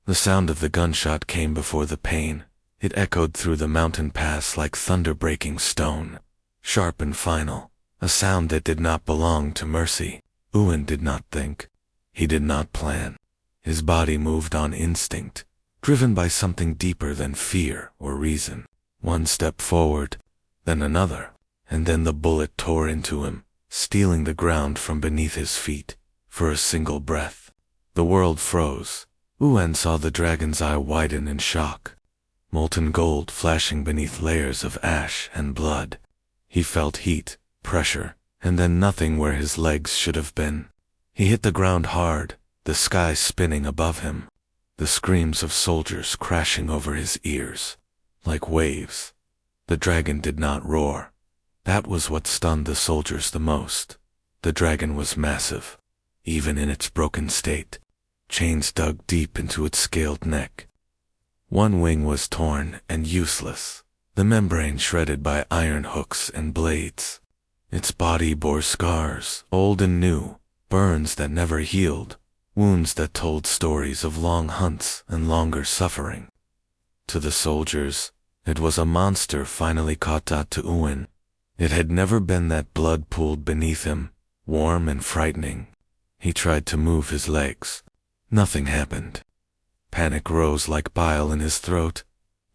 The sound of the gunshot came before the pain. It echoed through the mountain pass like thunder breaking stone. Sharp and final, a sound that did not belong to mercy. Uin did not think. He did not plan. His body moved on instinct, driven by something deeper than fear or reason. One step forward, then another, and then the bullet tore into him, stealing the ground from beneath his feet. For a single breath, the world froze. Uin saw the dragon's eye widen in shock, molten gold flashing beneath layers of ash and blood. He felt heat, pressure, and then nothing where his legs should have been. He hit the ground hard, the sky spinning above him, the screams of soldiers crashing over his ears, like waves. The dragon did not roar. That was what stunned the soldiers the most. The dragon was massive, even in its broken state. Chains dug deep into its scaled neck. One wing was torn and useless, the membrane shredded by iron hooks and blades. Its body bore scars, old and new, burns that never healed, wounds that told stories of long hunts and longer suffering. To the soldiers, it was a monster finally caught up to Uin. It had never been that blood pooled beneath him, warm and frightening. He tried to move his legs. Nothing happened. Panic rose like bile in his throat.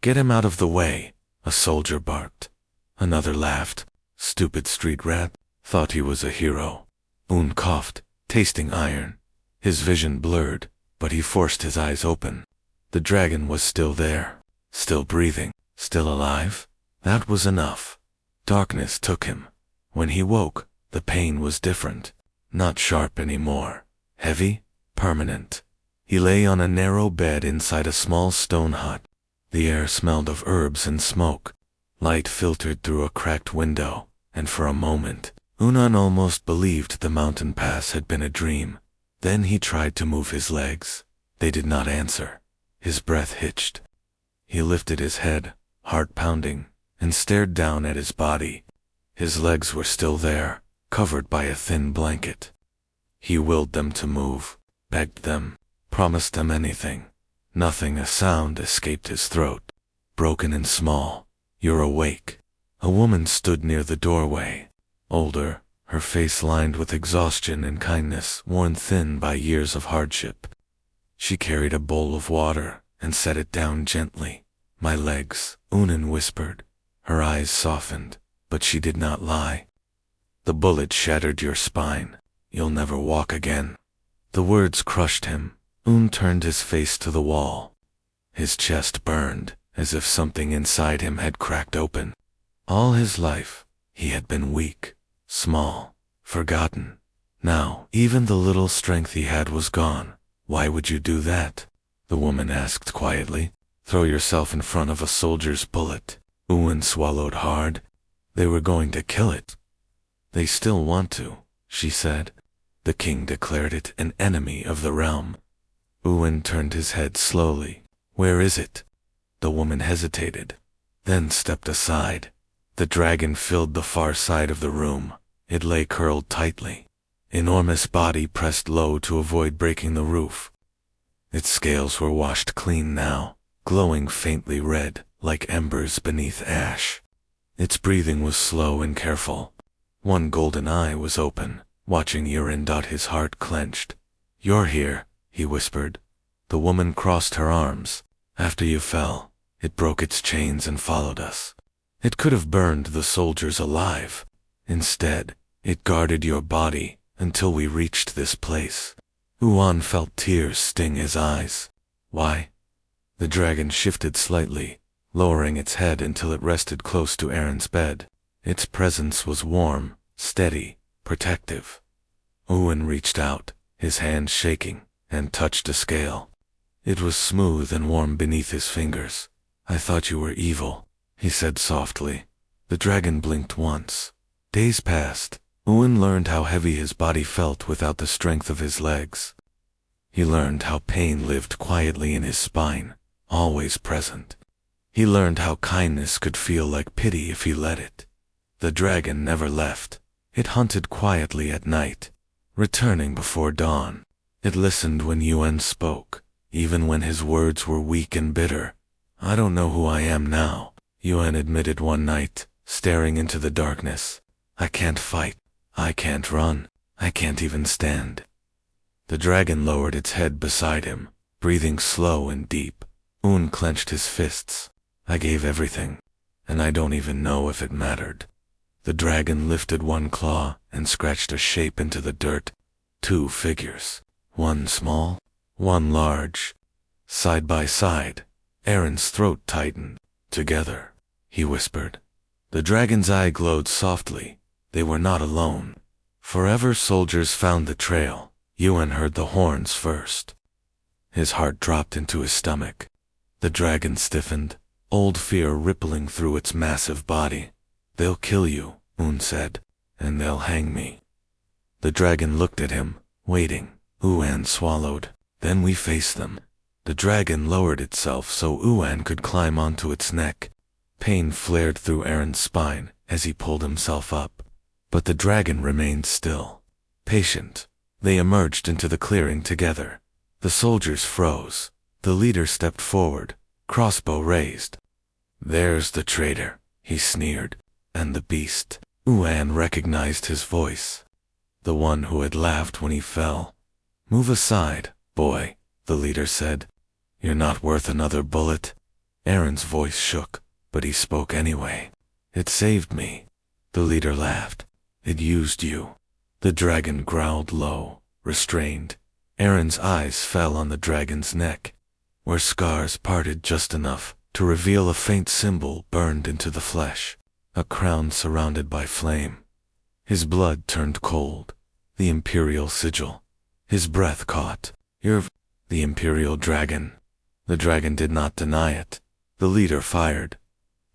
"Get him out of the way," a soldier barked. Another laughed. "Stupid street rat, thought he was a hero." Un coughed, tasting iron. His vision blurred, but he forced his eyes open. The dragon was still there, still breathing, still alive. That was enough. Darkness took him. When he woke, the pain was different. Not sharp anymore. Heavy, permanent. He lay on a narrow bed inside a small stone hut. The air smelled of herbs and smoke. Light filtered through a cracked window, and for a moment, Unan almost believed the mountain pass had been a dream. Then he tried to move his legs. They did not answer. His breath hitched. He lifted his head, heart pounding, and stared down at his body. His legs were still there, covered by a thin blanket. He willed them to move, begged them, promised them anything. Nothing. A sound escaped his throat, broken and small. "You're awake." A woman stood near the doorway, older, her face lined with exhaustion and kindness, worn thin by years of hardship. She carried a bowl of water and set it down gently. "My legs," Unan whispered. Her eyes softened, but she did not lie. "The bullet shattered your spine. You'll never walk again." The words crushed him. Un turned his face to the wall. His chest burned, as if something inside him had cracked open. All his life, he had been weak, small, forgotten. Now, even the little strength he had was gone. "Why would you do that?" the woman asked quietly. "Throw yourself in front of a soldier's bullet." Uin swallowed hard. "They were going to kill it." "They still want to," she said. "The king declared it an enemy of the realm." Uin turned his head slowly. "Where is it?" The woman hesitated, then stepped aside. The dragon filled the far side of the room. It lay curled tightly, enormous body pressed low to avoid breaking the roof. Its scales were washed clean now, glowing faintly red, like embers beneath ash. Its breathing was slow and careful. One golden eye was open, watching Urin. His heart clenched. "You're here," he whispered. The woman crossed her arms. "After you fell, it broke its chains and followed us. It could have burned the soldiers alive. Instead, it guarded your body until we reached this place." Uan felt tears sting his eyes. "Why?" The dragon shifted slightly, lowering its head until it rested close to Aaron's bed. Its presence was warm, steady, protective. Uan reached out, his hand shaking, and touched a scale. It was smooth and warm beneath his fingers. "I thought you were evil," he said softly. The dragon blinked once. Days passed. Uin learned how heavy his body felt without the strength of his legs. He learned how pain lived quietly in his spine, always present. He learned how kindness could feel like pity if he let it. The dragon never left. It hunted quietly at night, returning before dawn. It listened when Yuan spoke, even when his words were weak and bitter. I don't know who I am now, Yuan admitted one night, staring into the darkness. I can't fight. I can't run. I can't even stand. The dragon lowered its head beside him, breathing slow and deep. Un clenched his fists. I gave everything, and I don't even know if it mattered. The dragon lifted one claw and scratched a shape into the dirt. 2 figures, one small, one large. Side by side, Aaron's throat tightened. Together, he whispered. The dragon's eye glowed softly. They were not alone. Forever soldiers found the trail. Yuan heard the horns first. His heart dropped into his stomach. The dragon stiffened, old fear rippling through its massive body. They'll kill you, Un said, and they'll hang me. The dragon looked at him, waiting. Yuan swallowed. Then we face them. The dragon lowered itself so Yuan could climb onto its neck. Pain flared through Aaron's spine as he pulled himself up. But the dragon remained still, patient. They emerged into the clearing together. The soldiers froze. The leader stepped forward, crossbow raised. There's the traitor, he sneered. And the beast. Yuan recognized his voice. The one who had laughed when he fell. Move aside, boy, the leader said. You're not worth another bullet. Aaron's voice shook, but he spoke anyway. It saved me. The leader laughed. It used you. The dragon growled low, restrained. Aaron's eyes fell on the dragon's neck, where scars parted just enough to reveal a faint symbol burned into the flesh, a crown surrounded by flame. His blood turned cold, the Imperial sigil. His breath caught. You're the Imperial Dragon. The dragon did not deny it. The leader fired.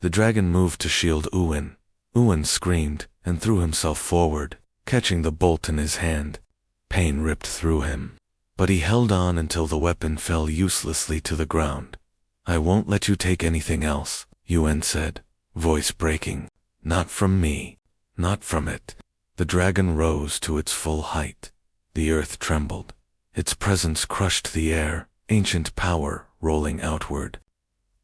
The dragon moved to shield Yuan. Yuan screamed and threw himself forward, catching the bolt in his hand. Pain ripped through him, but he held on until the weapon fell uselessly to the ground. I won't let you take anything else, Yuan said, voice breaking. Not from me, not from it. The dragon rose to its full height. The earth trembled. Its presence crushed the air, ancient power rolling outward.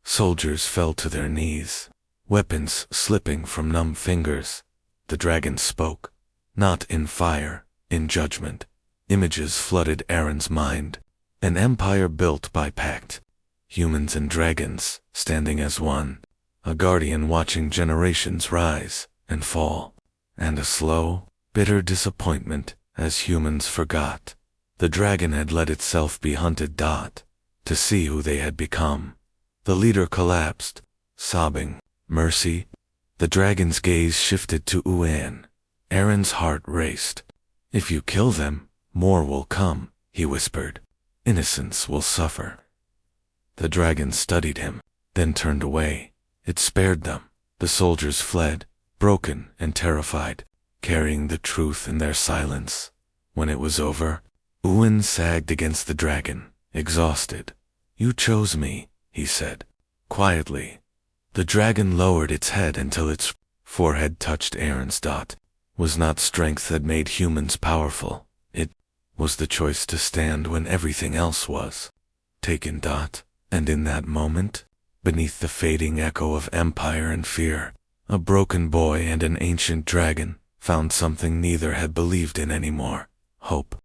Soldiers fell to their knees, weapons slipping from numb fingers. The dragon spoke, not in fire, in judgment. Images flooded Aaron's mind. An empire built by pact. Humans and dragons, standing as one. A guardian watching generations rise and fall. And a slow, bitter disappointment as humans forgot. The dragon had let itself be hunted. To see who they had become. The leader collapsed, sobbing. Mercy? The dragon's gaze shifted to Yuan. Aaron's heart raced. If you kill them, more will come, he whispered. Innocence will suffer. The dragon studied him, then turned away. It spared them. The soldiers fled, broken and terrified, carrying the truth in their silence. When it was over, Yuan sagged against the dragon, exhausted. You chose me, he said, quietly. The dragon lowered its head until its forehead touched Aaron's. Was not strength that made humans powerful. It was the choice to stand when everything else was taken. And in that moment, beneath the fading echo of empire and fear, a broken boy and an ancient dragon found something neither had believed in anymore: hope.